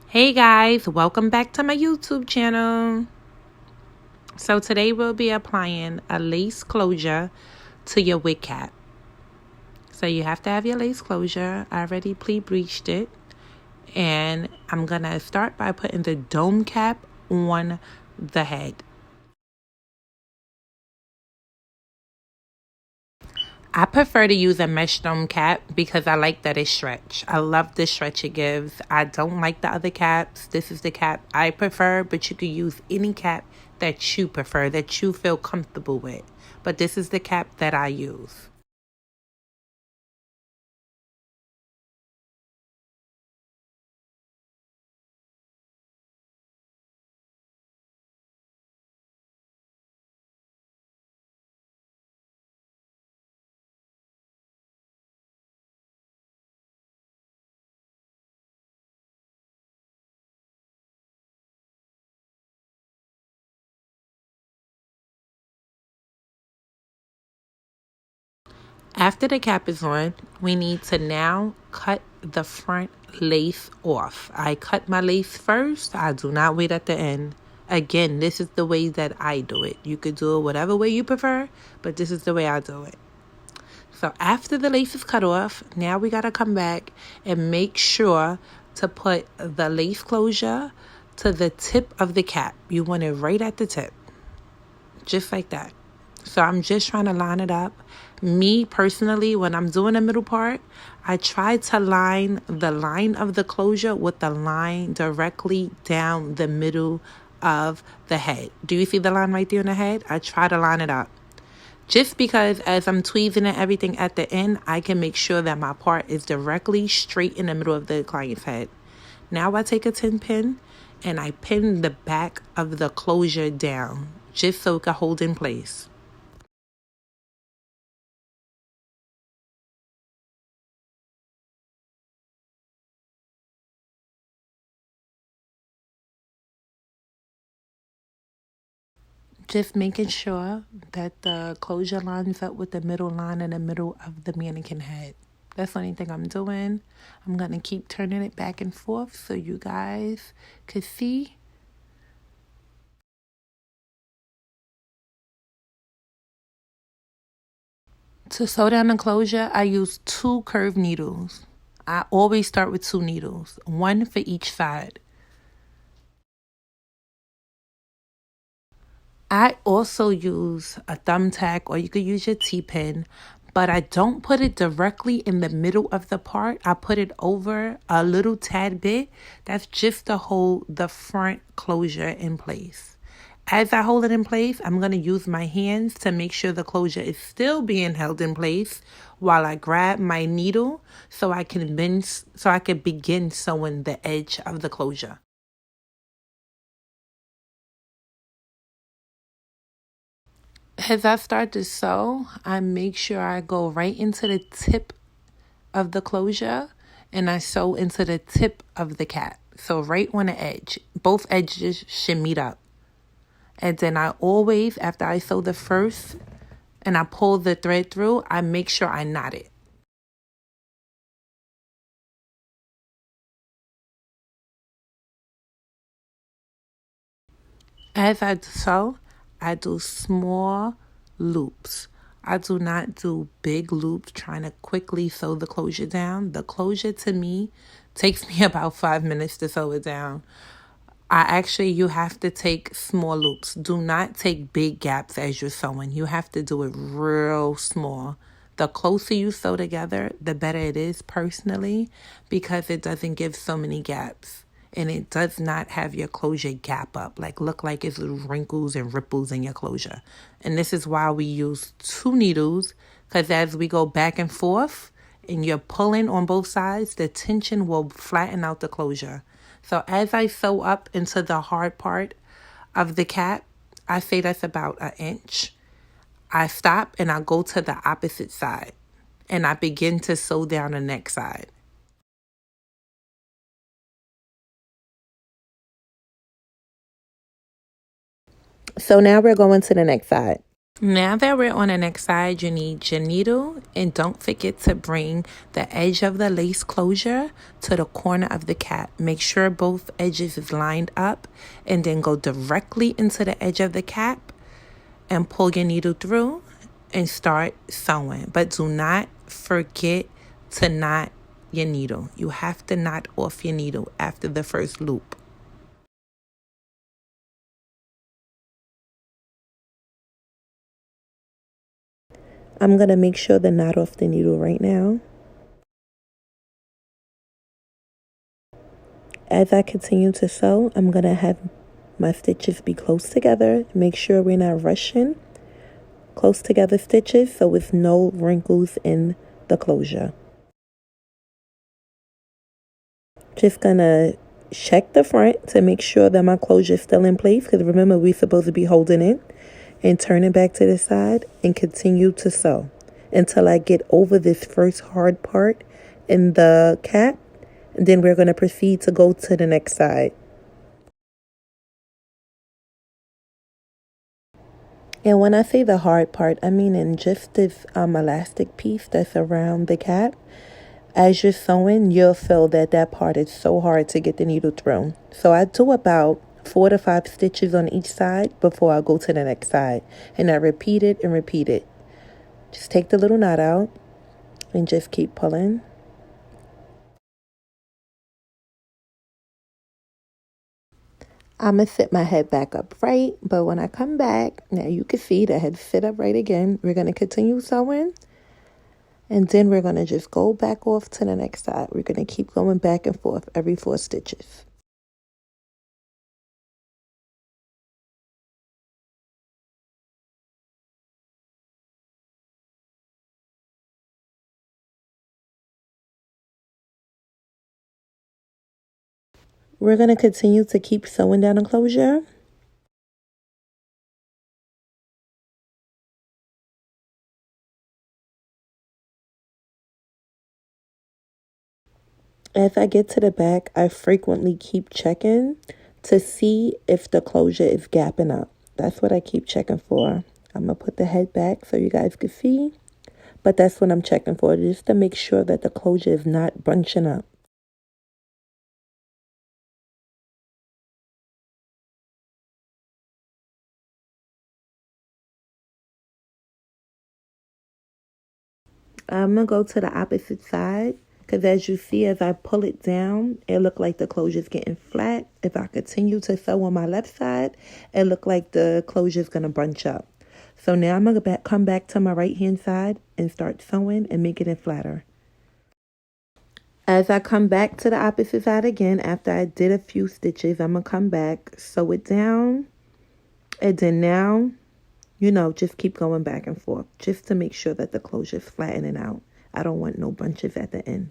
Hey guys, welcome back to my YouTube channel. So today we'll be applying a lace closure to your wig cap. So you have to have your lace closure. I already pre-bleached it. And I'm going to start by putting the dome cap on the head. I prefer to use a mesh dome cap because I like that it stretch. I love the stretch it gives. I don't like the other caps. This is the cap I prefer, but you could use any cap that you prefer, that you feel comfortable with. But this is the cap that I use. After the cap is on, we need to now cut the front lace off. I cut my lace first. I do not wait at the end. Again, this is the way that I do it. You could do it whatever way you prefer, but this is the way I do it. So after the lace is cut off, now we got to come back and make sure to put the lace closure to the tip of the cap. You want it right at the tip, just like that. So I'm just trying to line it up. Me personally, when I'm doing the middle part, I try to line the line of the closure with the line directly down the middle of the head. Do you see the line right there on the head? I try to line it up. Just because as I'm tweezing and everything at the end, I can make sure that my part is directly straight in the middle of the client's head. Now I take a 10 pin and I pin the back of the closure down just so it can hold in place. Just making sure that the closure lines up with the middle line in the middle of the mannequin head. That's the only thing I'm doing. I'm going to keep turning it back and forth so you guys could see. To sew down the closure, I use 2 curved needles. I always start with 2 needles, 1 for each side. I also use a thumbtack or you could use your T-pin, but I don't put it directly in the middle of the part. I put it over a little tad bit. That's just to hold the front closure in place. As I hold it in place, I'm going to use my hands to make sure the closure is still being held in place while I grab my needle so I can begin sewing the edge of the closure. As I start to sew, I make sure I go right into the tip of the closure and I sew into the tip of the cap. So right on the edge, both edges should meet up. And then I always, after I sew the first and I pull the thread through, I make sure I knot it. As I sew, I do small loops. I do not do big loops trying to quickly sew the closure down. The closure to me takes me about 5 minutes to sew it down. You have to take small loops. Do not take big gaps as you're sewing. You have to do it real small. The closer you sew together, the better it is personally because it doesn't give so many gaps. And it does not have your closure gap up, like look like it's little wrinkles and ripples in your closure. And this is why we use 2 needles, because as we go back and forth and you're pulling on both sides, the tension will flatten out the closure. So as I sew up into the hard part of the cap, I say that's about an inch. I stop and I go to the opposite side and I begin to sew down the next side. So now we're going to the next side. Now that we're on the next side, you need your needle, and don't forget to bring the edge of the lace closure to the corner of the cap. Make sure both edges is lined up, and then go directly into the edge of the cap and pull your needle through and start sewing. But do not forget to knot your needle. You have to knot off your needle after the first loop. I'm going to make sure to knot off the needle right now. As I continue to sew, I'm going to have my stitches be close together. Make sure we're not rushing. Close together stitches so with no wrinkles in the closure. Just going to check the front to make sure that my closure is still in place, because remember, we're supposed to be holding it, and turn it back to the side and continue to sew until I get over this first hard part in the cap. And then we're going to proceed to go to the next side. And when I say the hard part, I mean in just this elastic piece that's around the cap. As you're sewing, you'll feel that that part is so hard to get the needle through. So I do about 4 to 5 stitches on each side before I go to the next side. And I repeat it and repeat it. Just take the little knot out and just keep pulling. I'm going to sit my head back up right, but when I come back, now you can see the head sit up right again. We're going to continue sewing, and then we're going to just go back off to the next side. We're going to keep going back and forth every 4 stitches. We're going to continue to keep sewing down the closure. As I get to the back, I frequently keep checking to see if the closure is gapping up. That's what I keep checking for. I'm going to put the head back so you guys can see. But that's what I'm checking for, just to make sure that the closure is not bunching up. I'm going to go to the opposite side, because as you see, as I pull it down, it look like the closure is getting flat. If I continue to sew on my left side, it look like the closure is going to bunch up. So now I'm going to come back to my right hand side and start sewing and making it flatter. As I come back to the opposite side again, after I did a few stitches, I'm going to come back, sew it down, and then now, just keep going back and forth just to make sure that the closure is flattening out. I don't want no bunches at the end.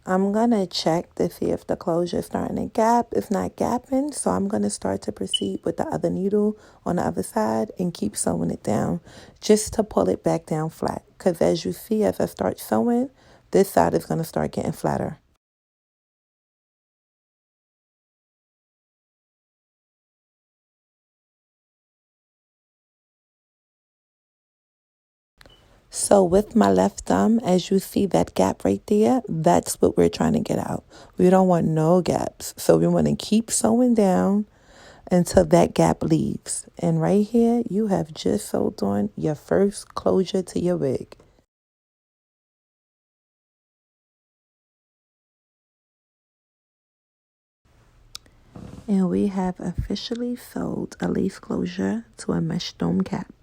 I'm going to check to see if the closure is starting to gap. It's not gapping, so I'm going to start to proceed with the other needle on the other side and keep sewing it down just to pull it back down flat. Because as you see, as I start sewing, this side is going to start getting flatter. So with my left thumb, as you see that gap right there, that's what we're trying to get out. We don't want no gaps. So we want to keep sewing down until that gap leaves. And right here, you have just sewed on your first closure to your wig. And we have officially sewed a lace closure to a mesh dome cap.